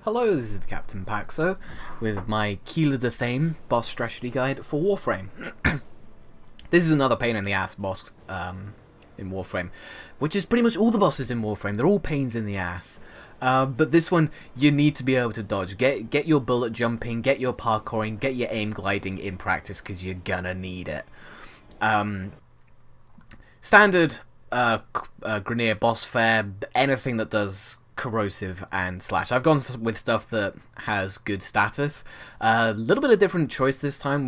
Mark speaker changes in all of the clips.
Speaker 1: Hello, this is the Captain Paxo with my Kela De Thaym boss strategy guide for Warframe. This is another pain in the ass boss in Warframe, which is pretty much all the bosses in Warframe. They're all pains in the ass. But this one, you need to be able to dodge. Get your bullet jumping, get your parkouring, get your aim gliding in practice, because you're gonna need it. Standard Grineer boss fare, anything that does corrosive and slash. I've gone with stuff that has good status. A little bit of different choice this time.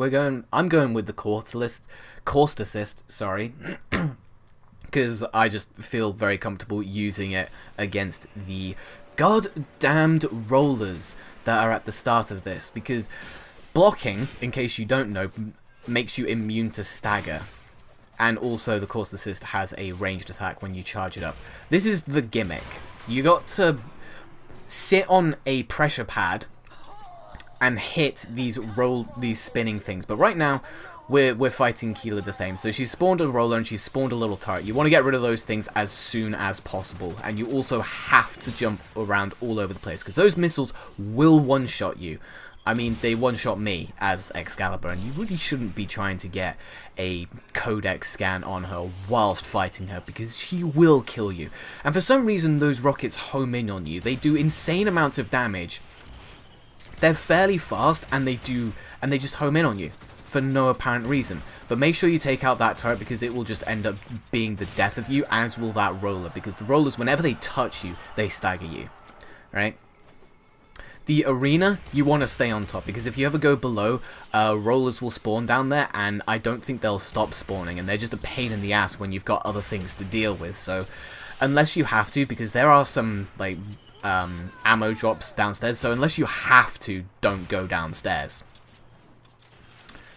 Speaker 1: I'm going with the Course Assist, sorry, because I just feel very comfortable using it against the goddamned rollers that are at the start of this, because blocking, in case you don't know, makes you immune to stagger. And also the Course Assist has a ranged attack when you charge it up. This is the gimmick. You got to sit on a pressure pad and hit these spinning things. But right now, we're fighting Kela De Thaym. So she's spawned a roller and she's spawned a little turret. You want to get rid of those things as soon as possible. And you also have to jump around all over the place, because those missiles will one-shot you. I mean, they one-shot me as Excalibur, and you really shouldn't be trying to get a codex scan on her whilst fighting her, because she will kill you. And for some reason, those rockets home in on you. They do insane amounts of damage. They're fairly fast, and they just home in on you for no apparent reason. But make sure you take out that turret, because it will just end up being the death of you, as will that roller, because the rollers, whenever they touch you, they stagger you, right? The arena, you want to stay on top, because if you ever go below, rollers will spawn down there, and I don't think they'll stop spawning, and they're just a pain in the ass when you've got other things to deal with. So unless you have to, because there are some like ammo drops downstairs, so unless you have to, don't go downstairs.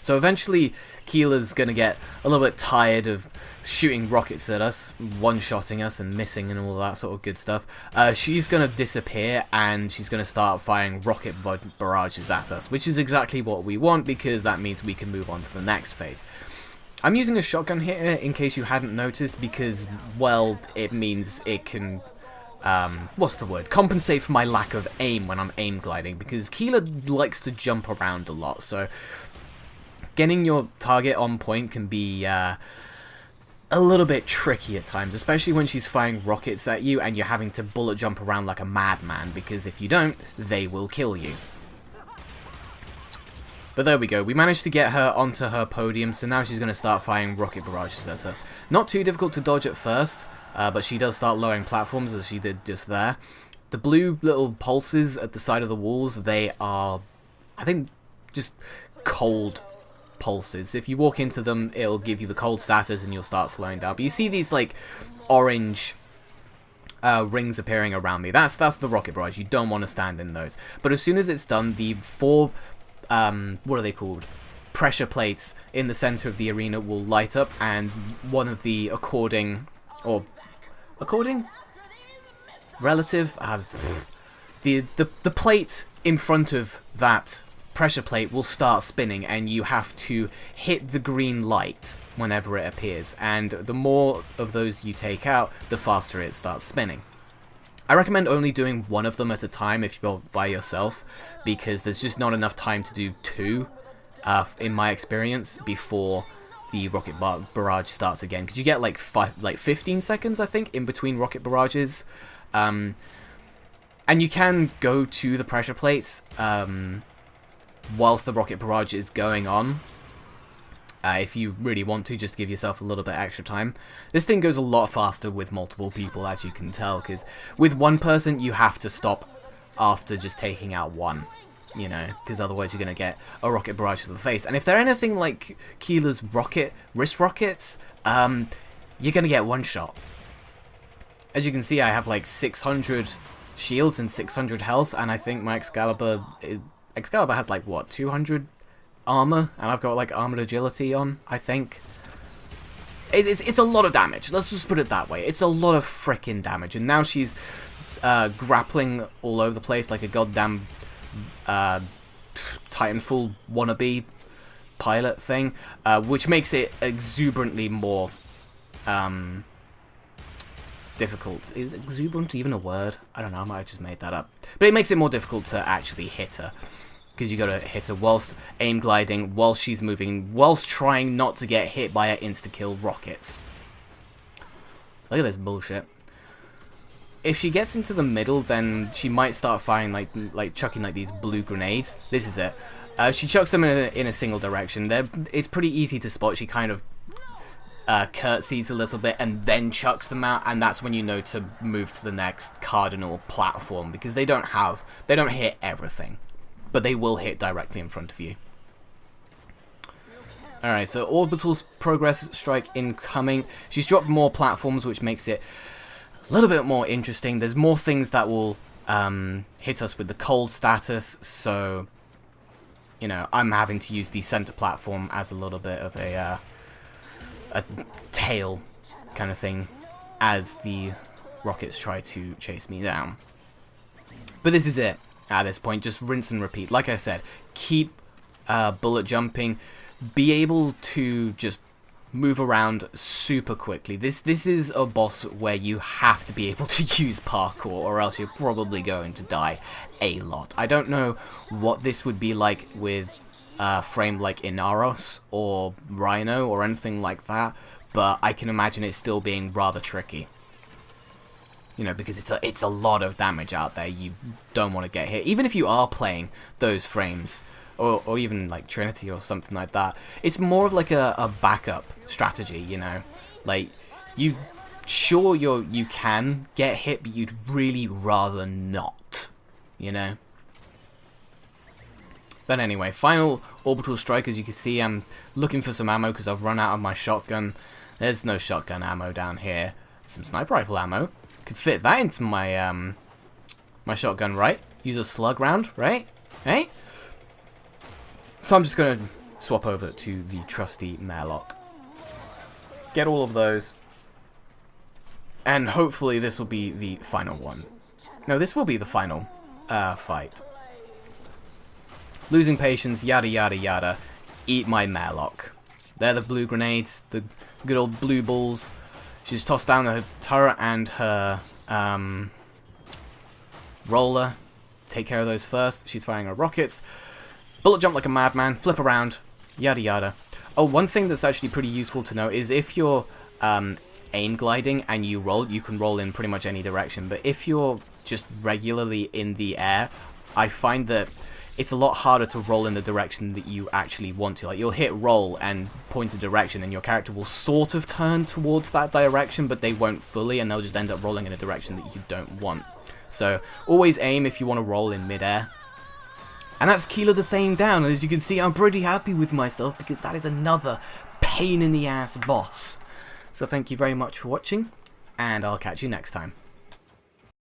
Speaker 1: So eventually Kela's going to get a little bit tired of shooting rockets at us, one-shotting us and missing and all that sort of good stuff. She's going to disappear, and she's going to start firing rocket barrages at us, which is exactly what we want, because that means we can move on to the next phase. I'm using a shotgun here in case you hadn't noticed, because, well, it means it can compensate for my lack of aim when I'm aim gliding, because Kela likes to jump around a lot, so getting your target on point can be a little bit tricky at times, especially when she's firing rockets at you and you're having to bullet jump around like a madman, because if you don't, they will kill you. But there we go, we managed to get her onto her podium, so now she's going to start firing rocket barrages at us. Not too difficult to dodge at first, but she does start lowering platforms, as she did just there. The blue little pulses at the side of the walls, they are, I think, just cold pulses. If you walk into them, it'll give you the cold status and you'll start slowing down. But you see these like orange rings appearing around me. That's the rocket barrage. You don't want to stand in those. But as soon as it's done, the four what are they called? Pressure plates in the center of the arena will light up, and one of the the plate in front of that pressure plate will start spinning, and you have to hit the green light whenever it appears, and the more of those you take out, the faster it starts spinning. I recommend only doing one of them at a time if you're by yourself, because there's just not enough time to do two, in my experience, before the rocket barrage starts again, because you get like 15 seconds, I think, in between rocket barrages, and you can go to the pressure plates whilst the rocket barrage is going on, if you really want to, just give yourself a little bit extra time. This thing goes a lot faster with multiple people, as you can tell, because with one person you have to stop after just taking out one, you know, because otherwise you're going to get a rocket barrage to the face. And if they're anything like Kela's wrist rockets, you're going to get one shot. As you can see, I have like 600 shields and 600 health, and I think my Excalibur has like, what, 200 armor, and I've got like armored agility on, I think. It's a lot of damage, let's just put it that way. It's a lot of frickin' damage, and now she's grappling all over the place like a goddamn Titanfall wannabe pilot thing, which makes it exuberantly more difficult. Is exuberant even a word? I don't know, I might have just made that up. But it makes it more difficult to actually hit her. Because you gotta hit her whilst aim gliding, whilst she's moving, whilst trying not to get hit by her insta-kill rockets. Look at this bullshit. If she gets into the middle, then she might start firing like chucking like these blue grenades. This is it. She chucks them in a single direction. It's pretty easy to spot. She kind of curtsies a little bit and then chucks them out, and that's when you know to move to the next cardinal platform, because they don't hit everything, but they will hit directly in front of you. Alright, so Orbital's progress strike incoming. She's dropped more platforms, which makes it a little bit more interesting. There's more things that will hit us with the cold status, so, you know, I'm having to use the center platform as a little bit of a tail kind of thing as the rockets try to chase me down. But this is it at this point. Just rinse and repeat. Like I said, keep bullet jumping. Be able to just move around super quickly. This is a boss where you have to be able to use parkour, or else you're probably going to die a lot. I don't know what this would be like with frame like Inaros or Rhino or anything like that, but I can imagine it still being rather tricky. You know, because it's a lot of damage out there. You don't want to get hit, even if you are playing those frames. Or even like Trinity or something like that. It's more of like a backup strategy, you know. Like, you can get hit, but you'd really rather not, you know. But anyway, final orbital strike. As you can see, I'm looking for some ammo because I've run out of my shotgun. There's no shotgun ammo down here. Some sniper rifle ammo. Could fit that into my my shotgun, right? Use a slug round, right? Hey? So I'm just going to swap over to the trusty Merlock. Get all of those. And hopefully this will be the final one. No, this will be the final fight. Losing patience, yada yada yada. Eat my Merlock. They're the blue grenades, the good old blue balls. She's tossed down her turret and her roller. Take care of those first. She's firing her rockets. Bullet jump like a madman, flip around, yada yada. Oh, one thing that's actually pretty useful to know is if you're aim gliding and you roll, you can roll in pretty much any direction. But if you're just regularly in the air, I find that it's a lot harder to roll in the direction that you actually want to. Like, you'll hit roll and point a direction, and your character will sort of turn towards that direction, but they won't fully, and they'll just end up rolling in a direction that you don't want. So always aim if you want to roll in midair. And that's Kela De Thaym down, and as you can see, I'm pretty happy with myself because that is another pain in the ass boss. So thank you very much for watching, and I'll catch you next time.